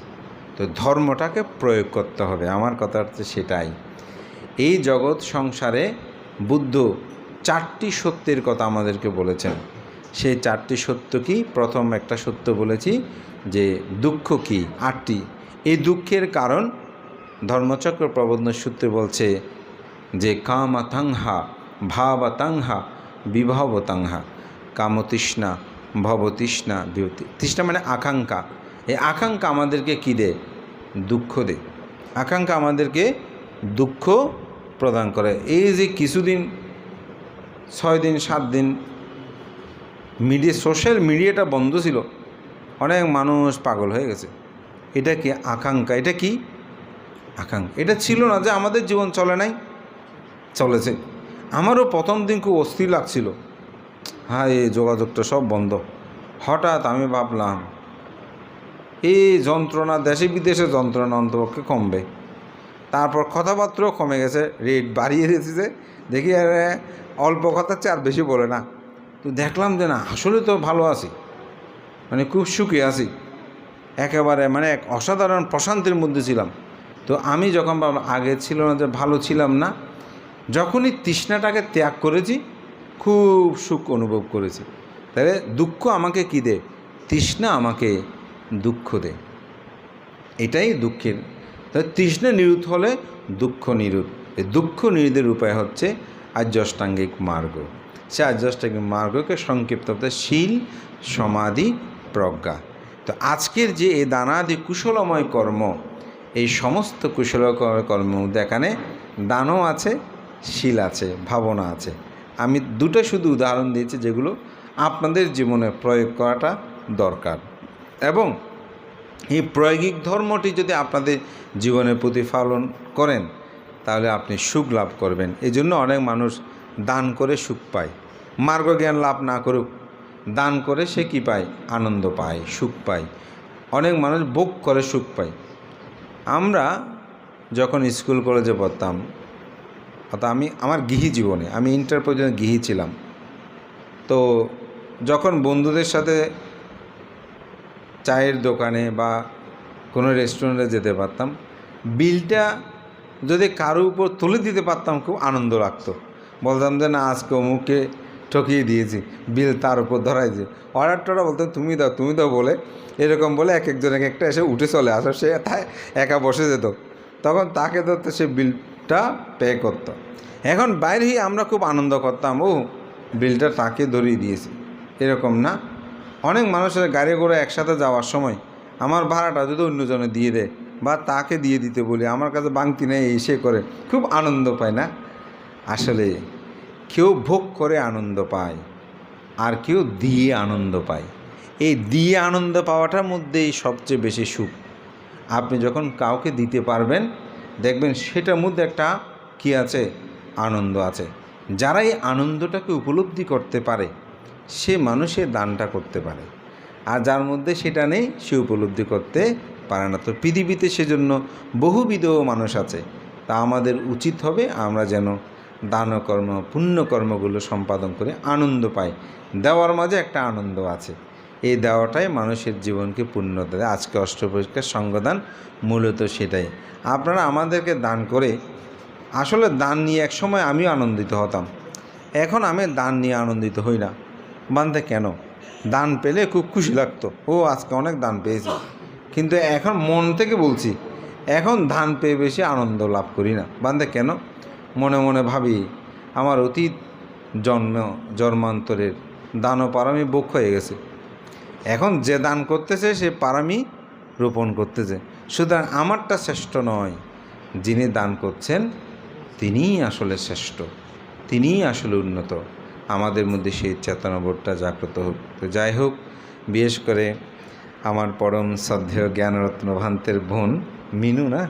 তো ধর্মটাকে প্রয়োগ করতে হবে। আমার কথা হচ্ছে সেটাই। এই জগৎ সংসারে বুদ্ধ 4টি সত্যের কথা আমাদেরকে বলেছেন। সেই 4টি সত্য কি? প্রথম একটা সত্য বলেছি যে দুঃখ কি, 8টি। এই দুঃখের কারণ ধর্মচক্র প্রবন্ধ সূত্রে বলছে যে কামাতাংহা, ভাবাতাংহা, বিভবতাংহা। কামতৃষ্ণা, ভবতৃষ্ণা, বিভূতি। তৃষ্ণা মানে আকাঙ্ক্ষা। এই আকাঙ্ক্ষা আমাদেরকে কী দেয়? দুঃখ দেয়। আকাঙ্ক্ষা আমাদেরকে দুঃখ প্রদান করে। এই যে কিছুদিন 6 দিন 7 দিন সোশ্যাল মিডিয়াটা বন্ধ ছিল, অনেক মানুষ পাগল হয়ে গেছে। এটা কি? আকাঙ্ক্ষা। এটা কি? আকাঙ্ক্ষা। এটা ছিল না যে আমাদের জীবন চলে নাই, চলেছে। আমারও প্রথম দিন খুব অস্থির লাগছিল, হ্যাঁ এই যোগাযোগটা সব বন্ধ। হঠাৎ আমি ভাবলাম এই যন্ত্রণা, দেশে বিদেশে যন্ত্রণা অন্তপক্ষে কমবে। তারপর কথাবার্তাও কমে গেছে, রেট বাড়িয়ে দিয়েছে। দেখি আর অল্প কথার চেয়ে আর বেশি বলে না। তো দেখলাম যে না, আসলে তো ভালো আছি, মানে খুব সুখী আছি, একেবারে মানে এক অসাধারণ প্রশান্তির মধ্যে ছিলাম। তো আমি যখন আগে ছিল না যে ভালো ছিলাম না, যখনই তৃষ্ণাটাকে ত্যাগ করেছি খুব সুখ অনুভব করেছি। তাহলে দুঃখ আমাকে কী দেয়? তৃষ্ণা আমাকে দুঃখ দেয়। এটাই দুঃখের। তাহলে তৃষ্ণা নিরুদ্ধ হলে দুঃখ নিরুদ্ধ। এই দুঃখ নিরোধের উপায় হচ্ছে আর্য অষ্টাঙ্গিক মার্গ। সে আর্য অষ্টাঙ্গিক মার্গকে সংক্ষিপ্ত হতে শীল, সমাধি, প্রজ্ঞা। তো আজকের যে এই দানাদি কুশলময় কর্ম, এই সমস্ত কুশলময় কর্ম এখানে দানও আছে, শীল আছে, ভাবনা আছে। আমি দুটো শুধু উদাহরণ দিয়েছি যেগুলো আপনাদের জীবনে প্রয়োগ করাটা দরকার। এবং এই প্রায়োগিক ধর্মটি যদি আপনাদের জীবনে প্রতিফলন করেন তাহলে আপনি সুখ লাভ করবেন। এই জন্য অনেক মানুষ দান করে সুখ পায়, মার্গজ্ঞান লাভ না করুক, দান করে সে কী পায়? আনন্দ পায়, সুখ পায়। অনেক মানুষ ভোগ করে সুখ পায়। আমরা যখন স্কুল কলেজে পড়তাম, অর্থাৎ আমার গৃহী জীবনে, আমি ইন্টার পর্যন্ত গৃহী ছিলাম। তো যখন বন্ধুদের সাথে চায়ের দোকানে বা কোনো রেস্টুরেন্টে যেতে পারতাম, বিলটা যদি কারোর উপর তুলে দিতে পারতাম খুব আনন্দ লাগতো। বলতাম যে না, আজকে অমুককে ঠকিয়ে দিয়েছি, বিল তার উপর ধরাইছে। অর্ডারটা বলতাম তুমি দাও তুমি দাও বলে, এরকম বলে এক একজন এক একটা এসে উঠে চলে আসো। সে তাই একা বসে যেত, তখন তাকে ধরতে সে বিলটা পে করতো। এখন বাইরে আমরা খুব আনন্দ করতাম, ও বিলটা তাকে ধরিয়ে দিয়েছি। এরকম না, অনেক মানুষের গাড়ি ঘোড়া একসাথে যাওয়ার সময় আমার ভাড়াটা যদি অন্যজনে দিয়ে দেয় বা তাকে দিয়ে দিতে বলি, আমার কাছে বাংতি নেই, এসে করে খুব আনন্দ পায় না? আসলে কেউ ভোগ করে আনন্দ পায় আর কেউ দিয়ে আনন্দ পায়। এই দিয়ে আনন্দ পাওয়াটার মধ্যেই সবচেয়ে বেশি সুখ। আপনি যখন কাউকে দিতে পারবেন দেখবেন সেটার মধ্যে একটা কী আছে? আনন্দ আছে। যারা এই আনন্দটাকে উপলব্ধি করতে পারে সে মানুষের দানটা করতে পারে, আর যার মধ্যে সেটা নেই সে উপলব্ধি করতে পারে না। তো পৃথিবীতে সেজন্য বহুবিধ মানুষ আছে। তা আমাদের উচিত হবে আমরা যেন দানকর্ম, পুণ্যকর্মগুলো সম্পাদন করে আনন্দ পাই। দেওয়ার মাঝে একটা আনন্দ আছে। এই দেওয়াটাই মানুষের জীবনকে পূর্ণতা দেয়। আজকে অষ্টপরিষ্কার সঙ্গদান মূলত সেটাই। আপনারা আমাদেরকে দান করে, আসলে দান নিয়ে একসময় আমিও আনন্দিত হতাম, এখন আমি দান নিয়ে আনন্দিত হই না। বান্ধে কেন? দান পেলে খুব খুশি লাগতো, ও আজকে অনেক দান পেয়েছি, কিন্তু এখন মন থেকে বলছি, এখন দান পেয়ে বেশি আনন্দ লাভ করি না। বান্ধে কেন? মনে মনে ভাবি আমার অতীত জন্মান্তরের দান ও পারামি বক্ষ হয়ে গেছে, এখন যে দান করতেছে সে পারামি রোপণ করতেছে। সুতরাং আমারটা শ্রেষ্ঠ নয়, যিনি দান করছেন তিনিই আসলে শ্রেষ্ঠ, তিনিই আসলে উন্নত। আমাদের মধ্যে সেই চেতনাবোধটা জাগ্রত হোক। তো যাই হোক, বিশেষ করে আমার পরম শ্রদ্ধেয় জ্ঞানরত্ন ভান্তের বোন মিনু না,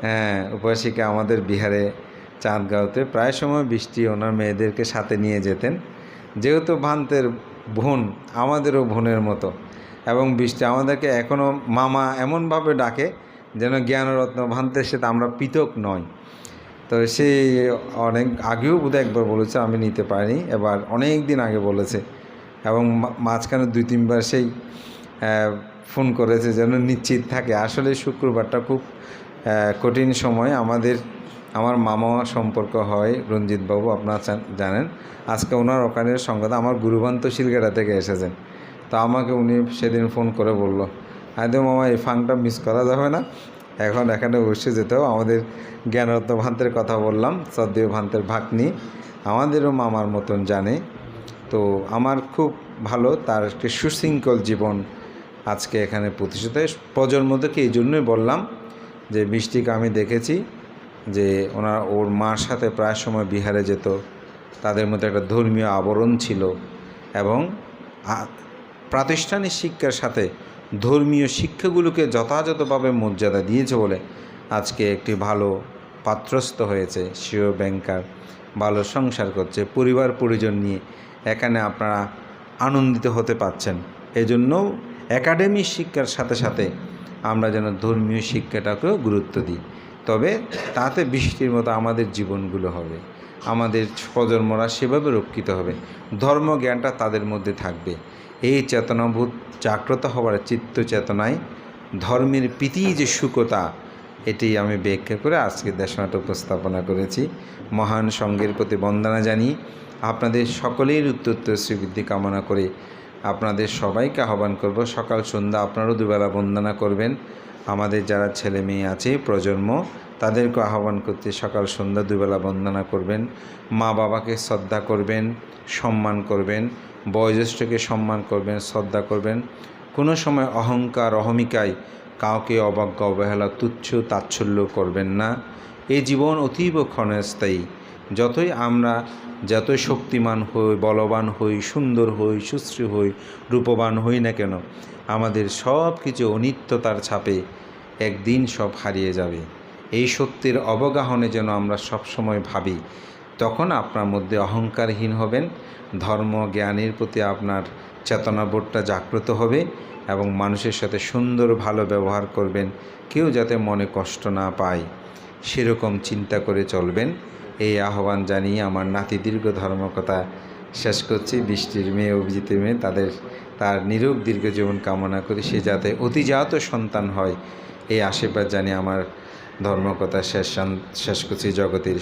হ্যাঁ, উপাসিকা আমাদের বিহারে চাঁদগাঁওতে প্রায় সময় বৃষ্টি ওনার মেয়েদেরকে সাথে নিয়ে যেতেন। যেহেতু ভান্তের বোন আমাদেরও বোনের মতো, এবং বৃষ্টি আমাদেরকে এখনও মামা এমনভাবে ডাকে যেন জ্ঞানরত্ন ভান্তের সাথে আমরা পৃথক নয়। তো সে অনেক আগেও বোধহয় একবার বলেছে, আমি নিতে পারিনি, এবার অনেক দিন আগে বলেছে, এবং মাঝখানে 2-3বার সেই ফোন করেছে যেন নিশ্চিত থাকে। আসলে শুক্রবারটা খুব কঠিন সময় আমার মামা সম্পর্ক হয় রঞ্জিতবাবু, আপনারা জানেন। আজকে ওনার ওখানের সঙ্গে আমার গুরুভান্ত শিলগাড়া থেকে এসেছেন। তো আমাকে উনি সেদিন ফোন করে বলল, আদৌ মামা এই ফাংটা মিস করা যাবে না, এখন এখানে বসে যেতেও। আমাদের জ্ঞানরত্ন ভান্তের কথা বললাম, শ্রদ্ধেয় ভান্তের ভাগ্নি, আমাদেরও মামার মতন জানে। তো আমার খুব ভালো, তার একটি সুশৃঙ্খল জীবন আজকে এখানে প্রতিষ্ঠিত। প্রজন্ম থেকে এই জন্যই বললাম যে বৃষ্টিকে আমি দেখেছি যে ওর মার সাথে প্রায় সময় বিহারে যেত, তাদের মধ্যে একটা ধর্মীয় আবরণ ছিল, এবং প্রাতিষ্ঠানিক শিক্ষার সাথে ধর্মীয় শিক্ষাগুলোকে যথাযথভাবে মর্যাদা দিয়েছে বলে আজকে একটি ভালো পাত্রস্থ হয়েছে, সেও ব্যাংকার, ভালো সংসার করছে, পরিবার পরিজন নিয়ে এখানে আপনারা আনন্দিত হতে পারছেন। এজন্য একাডেমিক শিক্ষার সাথে সাথে আমরা যেন ধর্মীয় শিক্ষাটাকেও গুরুত্ব দিই, তবে তাতে বৃষ্টির মতো আমাদের জীবনগুলো হবে, আমাদের প্রজন্মরা সেভাবে রক্ষিত হবে, ধর্মজ্ঞানটা তাদের মধ্যে থাকবে। এই চেতনাবোধ জাগ্রত হওয়ার চিত্ত চেতনায় ধর্মের প্রীতি যে সুকতা, এটি আমি ব্যাখ্যা করে আজকে দেশনাটক উপস্থাপনা করেছি। মহান সঙ্গের প্রতি বন্দনা জানিয়ে আপনাদের সকলের উত্তরোত্তর শ্রীবৃদ্ধি কামনা করে আপনাদের সবাইকে আহ্বান করব, সকাল সন্ধ্যা আপনারাও দুবেলা বন্দনা করবেন। আমাদের যারা ছেলে মেয়ে আছে প্রজন্ম, তাদেরকে আহ্বান করতে সকাল সন্ধ্যা দুবেলা বন্দনা করবেন। মা বাবাকে শ্রদ্ধা করবেন, সম্মান করবেন, বয়োজ্যেষ্ঠকে সম্মান করবেন, শ্রদ্ধা করবেন। কোনো সময় অহংকার অহমিকায় কাউকে অবজ্ঞা অবহেলা তুচ্ছ তাচ্ছল্য করবেন না। এই জীবন অতীব ক্ষণস্থায়ী। যতই শক্তিমান হই, বলবান হই, সুন্দর হই, সুশ্রী হই, রূপবান হই না কেন, আমাদের সব কিছু অনিত্যতার ছাপে একদিন সব হারিয়ে যাবে। এই সত্যের অবগাহনে যেন আমরা সবসময় ভাবি, তখন আপনার মধ্যে অহংকারহীন হবেন, ধর্ম জ্ঞানের প্রতি আপনার চেতনাবোধটা জাগ্রত হবে, এবং মানুষের সাথে সুন্দর ভালো ব্যবহার করবেন, কেউ যাতে মনে কষ্ট না পায় সেরকম চিন্তা করে চলবেন। এই আহ্বান জানিয়ে আমার নাতি দীর্ঘ ধর্মকথা শেষ করছি। বৃষ্টির মেয়ে, অভিজিতের মেয়ে, তার নিরোগ দীর্ঘ জীবন কামনা করি, সে যাতে অতিজাত সন্তান হয়, এই আশীর্বাদ জানিয়ে আমার ধর্মকথা শেষ করছি। জগতের